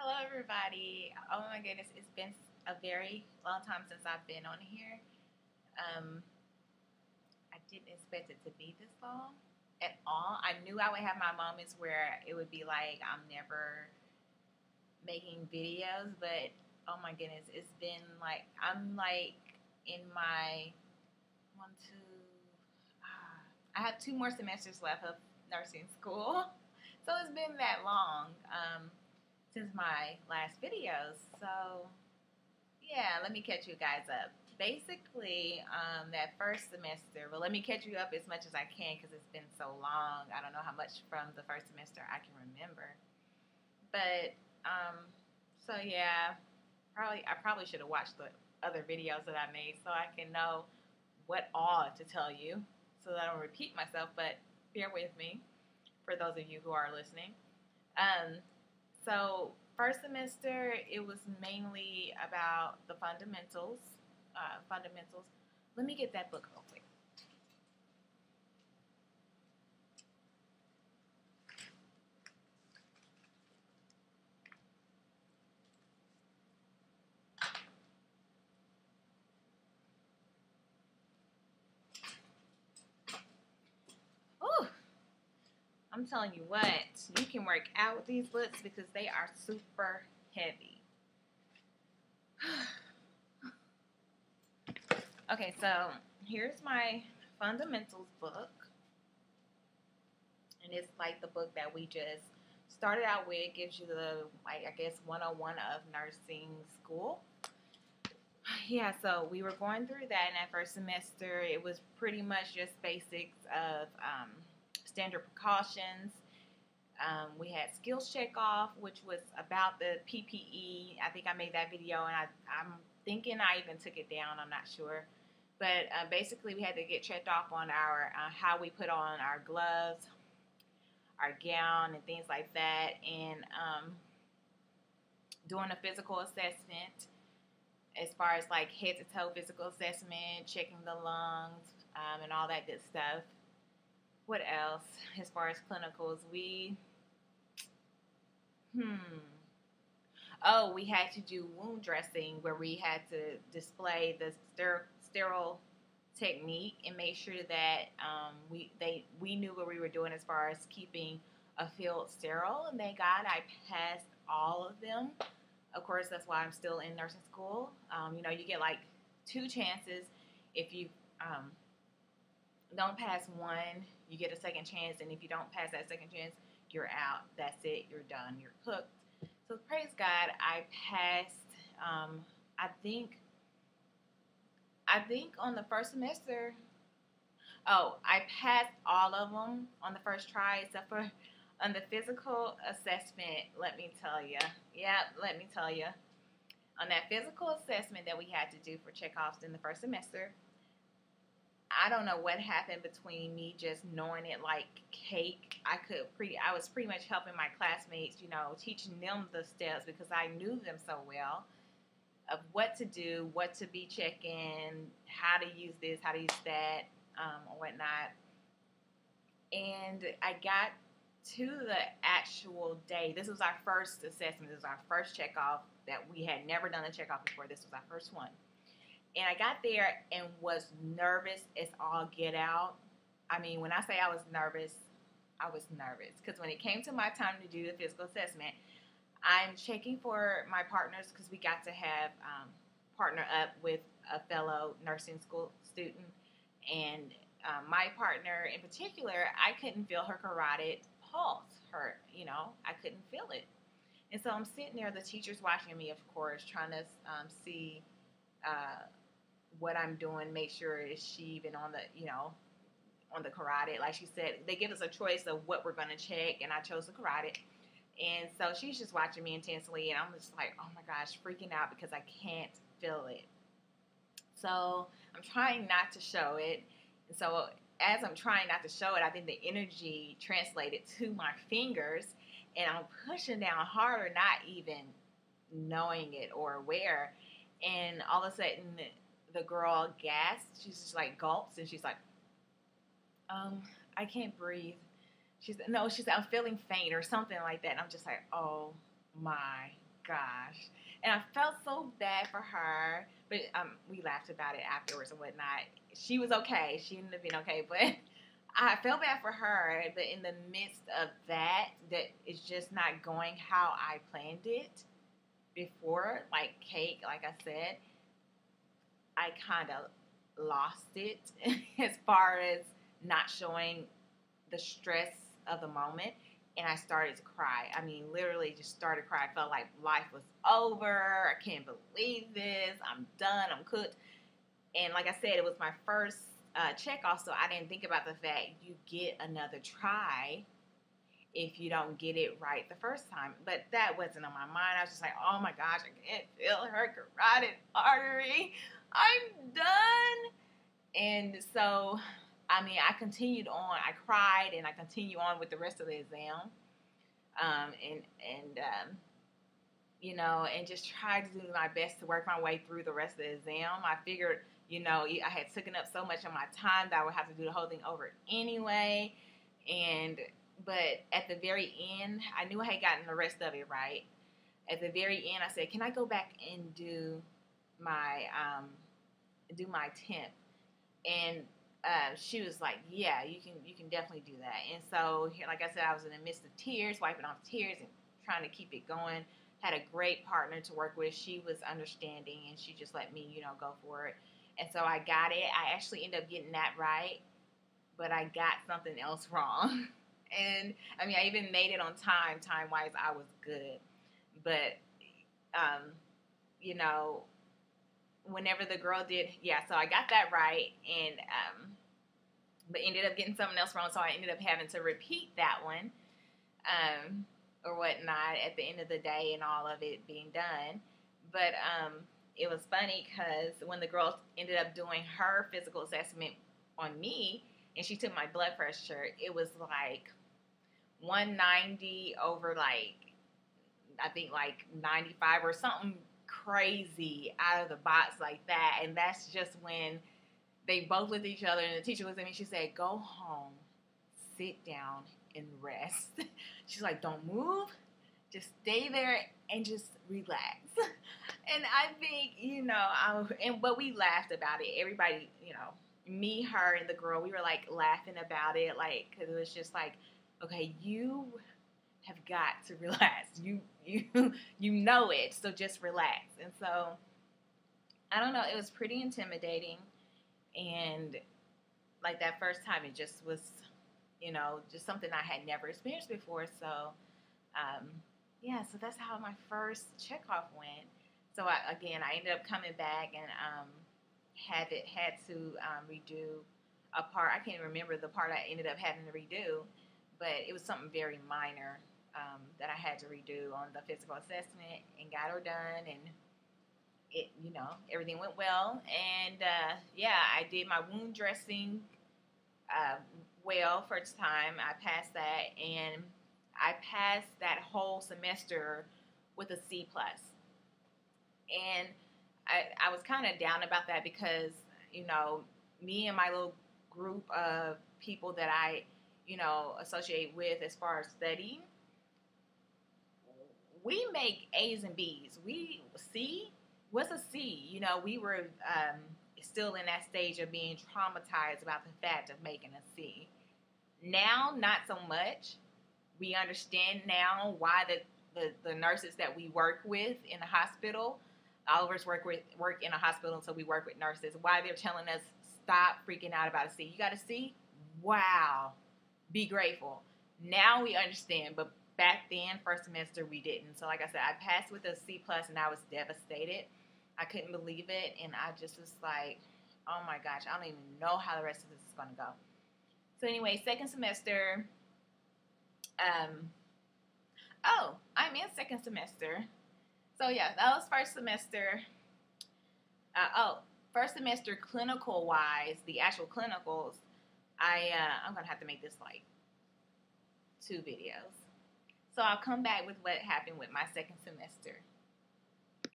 Hello, everybody. Oh my goodness, it's been a very long time since I've been on here. Um, I didn't expect it to be this long at all. I knew I would have my moments where it would be like I'm never making videos, but oh my goodness, it's been like I'm like in my one, two. I have 2 more semesters left of nursing school, so it's been that long. Since my last videos. So, yeah, let me catch you guys up. Basically, that first semester, well, let me catch you up as much as I can because it's been so long. I don't know how much from the first semester I can remember. But, so yeah, I probably should have watched the other videos that I made so I can know what all to tell you so that I don't repeat myself. But bear with me for those of you who are listening. Um, so first semester, it was mainly about the fundamentals. Fundamentals. Let me get that book real quick. Ooh, I'm telling you what, you can work out with these books because they are super heavy. Okay, so here's my fundamentals book. And it's like the book that we just started out with. It gives you the, like, I guess, 101 of nursing school. Yeah, so we were going through that in that first semester. It was pretty much just basics of standard precautions. We had skills check off, which was about the PPE. I think I made that video, and I'm thinking I even took it down. I'm not sure. But basically, we had to get checked off on our how we put on our gloves, our gown, and things like that, and doing a physical assessment as far as like head to toe physical assessment, checking the lungs, and all that good stuff. What else? As far as clinicals, oh, we had to do wound dressing where we had to display the sterile technique and make sure that we knew what we were doing as far as keeping a field sterile. And thank God I passed all of them. Of course, that's why I'm still in nursing school. You get like 2 chances. If you don't pass one, you get a second chance. And if you don't pass that second chance, you're out. That's it. You're done. You're cooked. So praise God, I passed. I think on the first semester. Oh, I passed all of them on the first try, except for on the physical assessment. Let me tell you. Yep, let me tell you. On that physical assessment that we had to do for checkoffs in the first semester, I don't know what happened between me just knowing it like cake. I was pretty much helping my classmates, teaching them the steps because I knew them so well of what to do, what to be checking, how to use this, how to use that, or whatnot. And I got to the actual day. This was our first assessment. This was our first checkoff that we had never done a checkoff before. This was our first one. And I got there and was nervous as all get out. I mean, when I say I was nervous because when it came to my time to do the physical assessment, I'm checking for my partners because we got to have partner up with a fellow nursing school student. And my partner in particular, I couldn't feel her carotid pulse. I couldn't feel it. And so I'm sitting there, the teacher's watching me, of course, trying to see what I'm doing, make sure is she even on the carotid. Like she said, they give us a choice of what we're going to check, and I chose the carotid. And so she's just watching me intensely, and I'm just like, oh my gosh, freaking out because I can't feel it. So I'm trying not to show it. And so as I'm trying not to show it, I think the energy translated to my fingers, and I'm pushing down harder, not even knowing it or aware. And all of a sudden, the girl gasped. She's just like gulps, and she's like, I can't she said, I'm feeling faint or something like that. And I'm just like, oh my gosh. And I felt so bad for her, but we laughed about it afterwards and whatnot. She was okay. She ended up being okay, but I felt bad for her. But in the midst of that is just not going how I planned it before, like cake, like I said, I kind of lost it as far as not showing the stress of the moment. And I started to cry. I mean, literally just started crying. I felt like life was over. I can't believe this. I'm done. I'm cooked. And like I said, it was my first check off, so I didn't think about the fact you get another try if you don't get it right the first time. But that wasn't on my mind. I was just like, oh my gosh, I can't feel her carotid artery. I'm done. And so, I mean, I continued on. I cried and I continued on with the rest of the exam. You know, and just tried to do my best to work my way through the rest of the exam. I figured, you know, I had taken up so much of my time that I would have to do the whole thing over anyway. But at the very end, I knew I had gotten the rest of it right. At the very end, I said, "Can I go back and do my temp?" And she was like, "Yeah, you can definitely do that." And so, like I said, I was in the midst of tears, wiping off tears, and trying to keep it going. Had a great partner to work with. She was understanding, and she just let me, you know, go for it. And so I got it. I actually ended up getting that right, but I got something else wrong. And I mean, I even made it on time. Time-wise, I was good. But, you know, whenever the girl did, so I got that right, and but ended up getting something else wrong, so I ended up having to repeat that one, or whatnot at the end of the day, and all of it being done. But it was funny because when the girl ended up doing her physical assessment on me, and she took my blood pressure, it was like 190 over like, I think like 95 or something crazy out of the box like that. And that's just when they both looked at each other, and the teacher looked at me. She said, "Go home, sit down, and rest." She's like, "Don't move, just stay there and just relax." And I think, you know, but we laughed about it. Everybody, you know, me, her, and the girl, we were like laughing about it, like, because it was just like, okay, you have got to relax. You know it, so just relax. And so, I don't know, it was pretty intimidating. And like that first time, it just was, you know, just something I had never experienced before. So, so that's how my first checkoff went. So I ended up coming back and had to redo a part. I can't remember the part I ended up having to redo, but it was something very minor that I had to redo on the physical assessment, and got her done, and it, you know, everything went well. And I did my wound dressing well first time. I passed that, and I passed that whole semester with a C+. And I was kind of down about that because, you know, me and my little group of people that I, you know, associate with as far as studying, we make A's and B's. What's a C? You know, we were still in that stage of being traumatized about the fact of making a C. Now, not so much. We understand now why the nurses that we work with in the hospital, all of us work in a hospital, so we work with nurses, why they're telling us, stop freaking out about a C. You got a C? Wow. Be grateful. Now we understand, but back then, first semester, we didn't. So like I said, I passed with a C+, and I was devastated. I couldn't believe it, and I just was like, oh my gosh, I don't even know how the rest of this is going to go. So anyway, second semester, I'm in second semester. So yeah, that was first semester. First semester clinical-wise, the actual clinicals, I'm going to have to make this like 2 videos. So I'll come back with what happened with my second semester.